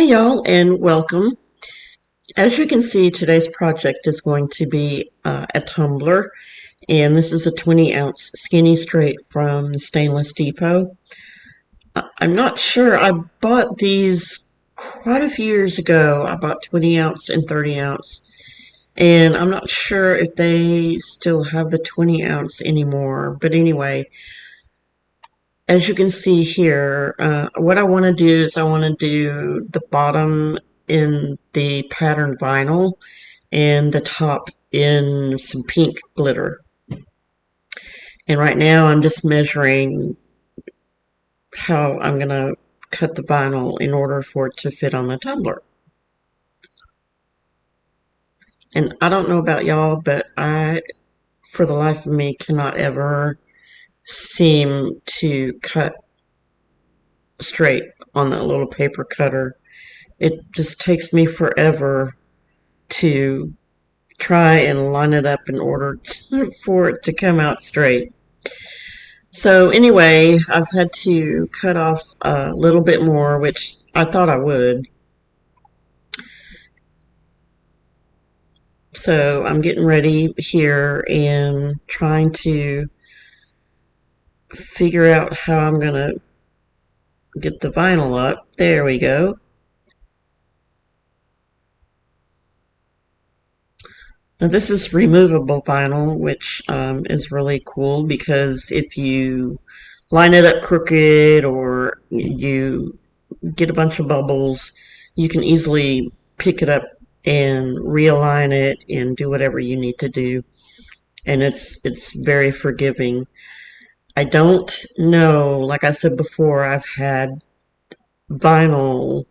Hey y'all, and welcome. As you can see, today's project is going to be a tumbler, and this is a 20-ounce skinny straight from Stainless Depot. I'm not sure. I bought these quite a few years ago. I bought 20-ounce and 30-ounce, and I'm not sure if they still have the 20-ounce anymore. But anyway, as you can see here, what I want to do is I want to do the bottom in the pattern vinyl and the top in some pink glitter. And right now I'm just measuring how I'm going to cut the vinyl in order for it to fit on the tumbler. And I don't know about y'all, but I, for the life of me, cannot ever seem to cut straight on that little paper cutter. It just takes me forever to try and line it up in order for it to come out straight. So anyway, I've had to cut off a little bit more, which I thought I would. So I'm getting ready here and trying to figure out how I'm going to get the vinyl up. There we go. Now this is removable vinyl, which is really cool because if you line it up crooked or you get a bunch of bubbles, you can easily pick it up and realign it and do whatever you need to do. And it's very forgiving. I don't know, like I said before, I've had vinyl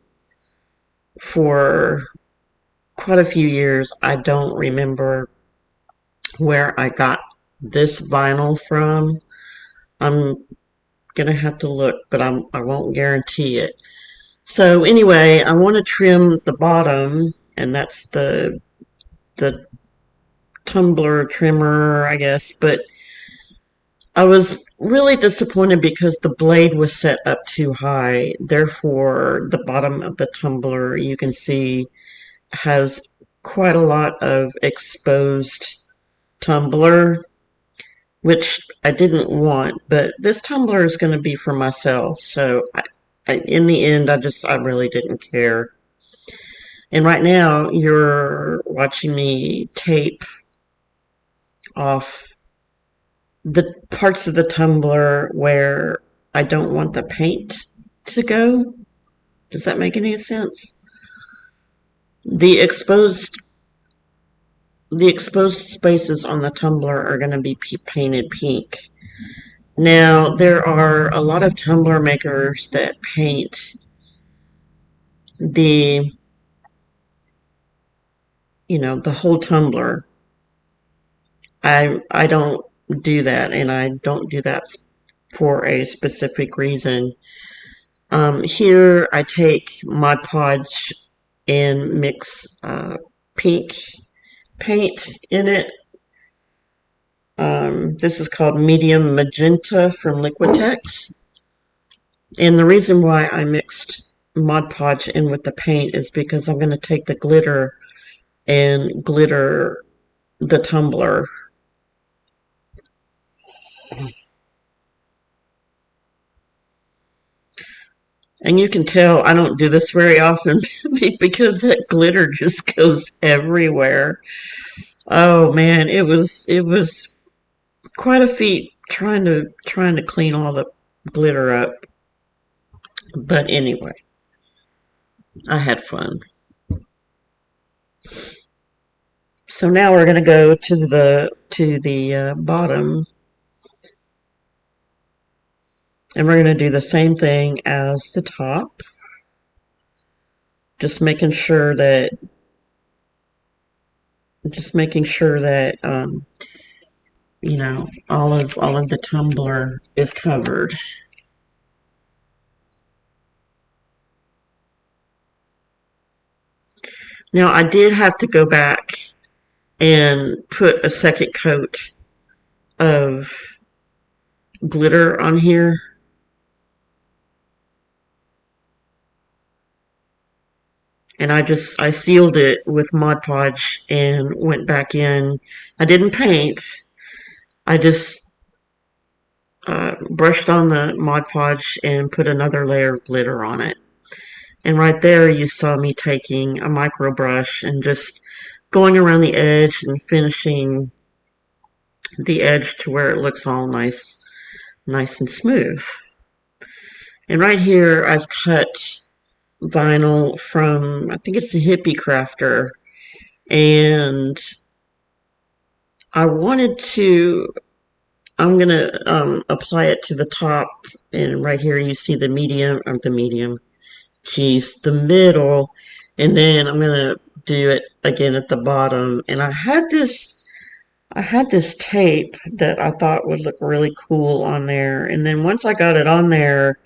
for quite a few years. I don't remember where I got this vinyl from. I'm gonna have to look, but I won't guarantee it. So anyway, I want to trim the bottom, and that's the tumbler trimmer, I guess, but I was really disappointed because the blade was set up too high. Therefore, the bottom of the tumbler, you can see, has quite a lot of exposed tumbler, which I didn't want, but this tumbler is going to be for myself, so in the end, I really didn't care. And right now, you're watching me tape off the parts of the tumbler where I don't want the paint to go. Does that make any sense? The exposed spaces on the tumbler are going to be painted pink. Now, there are a lot of tumbler makers that paint the the whole tumbler. I don't do that, and I don't do that for a specific reason. Here I take Mod Podge and mix pink paint in it. This is called Medium Magenta from Liquitex. And the reason why I mixed Mod Podge in with the paint is because I'm going to take the glitter and glitter the tumbler. And you can tell I don't do this very often because that glitter just goes everywhere. Oh man, it was quite a feat trying to clean all the glitter up. But anyway, I had fun. So now we're going to go to the bottom, and we're going to do the same thing as the top. Just making sure that you know, all of the tumbler is covered. Now I did have to go back and put a second coat of glitter on here. and I sealed it with Mod Podge and went back in. I didn't paint. I just brushed on the Mod Podge and put another layer of glitter on it. And right there you saw me taking a micro brush and just going around the edge and finishing the edge to where it looks all nice and smooth. And right here I've cut vinyl from, I think it's a Hippie Crafter, and I'm gonna apply it to the top, and right here you see the middle, and then I'm gonna do it again at the bottom. And I had this tape that I thought would look really cool on there, and then once I got it on there,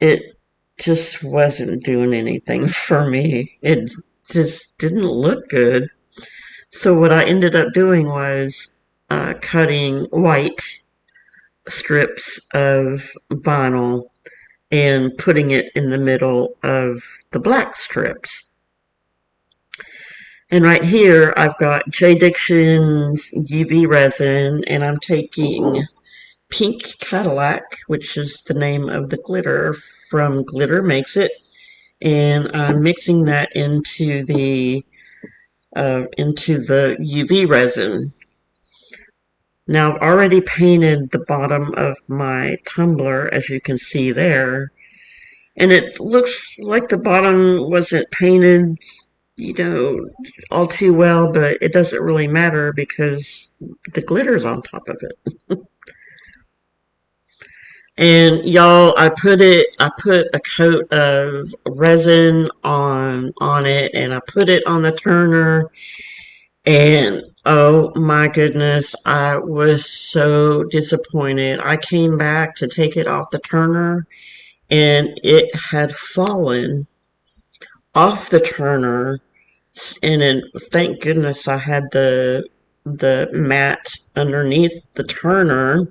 it just wasn't doing anything for me. It just didn't look good. So what I ended up doing was cutting white strips of vinyl and putting it in the middle of the black strips. And right here I've got DICTION's UV resin, and I'm taking Pink Cadillac, which is the name of the glitter from Glitter Makes It, and I'm mixing that into the UV resin. Now I've already painted the bottom of my tumbler, as you can see there, and it looks like the bottom wasn't painted, all too well, but it doesn't really matter because the glitter's on top of it. And y'all, I put a coat of resin on it, and I put it on the turner, and oh my goodness, I was so disappointed. I came back to take it off the turner, and it had fallen off the turner, and then thank goodness I had the mat underneath the turner.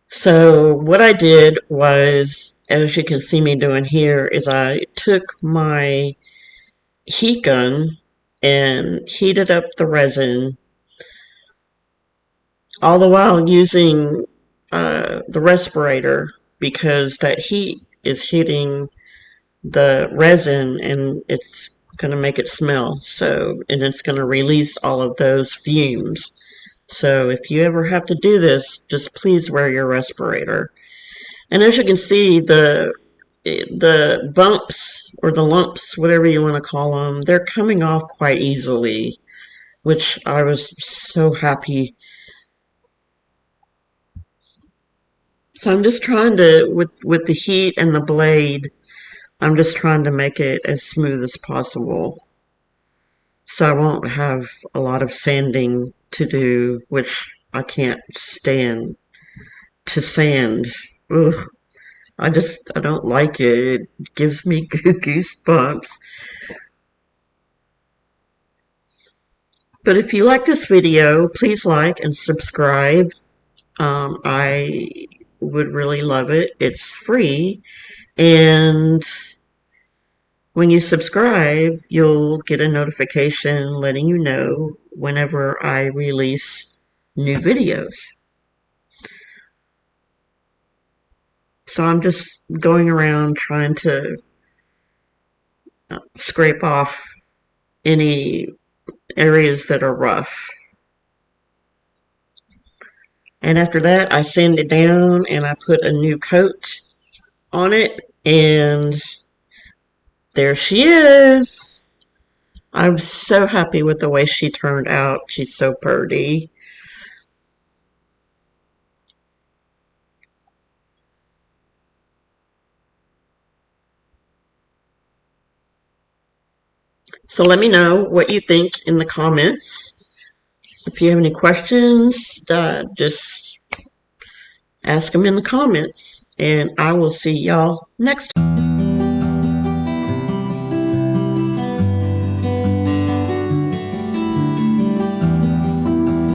So what I did was, as you can see me doing here, is I took my heat gun and heated up the resin, all the while using the respirator, because that heat is hitting the resin and it's going to make it smell. So, and it's going to release all of those fumes. So if you ever have to do this, just please wear your respirator. And as you can see, the bumps or the lumps, whatever you want to call them, they're coming off quite easily, which I was so happy. So I'm just trying to, with the heat and the blade, I'm just trying to make it as smooth as possible, so I won't have a lot of sanding to do, which I can't stand to sand. Ugh. I don't like it. It gives me goosebumps. But if you like this video, please like and subscribe. I would really love it. It's free, and when you subscribe, you'll get a notification letting you know whenever I release new videos. So I'm just going around trying to scrape off any areas that are rough. And after that, I sand it down and I put a new coat on it, and there she is. I'm so happy with the way she turned out. She's so pretty. So let me know what you think in the comments. If you have any questions, just ask them in the comments, and I will see y'all next time.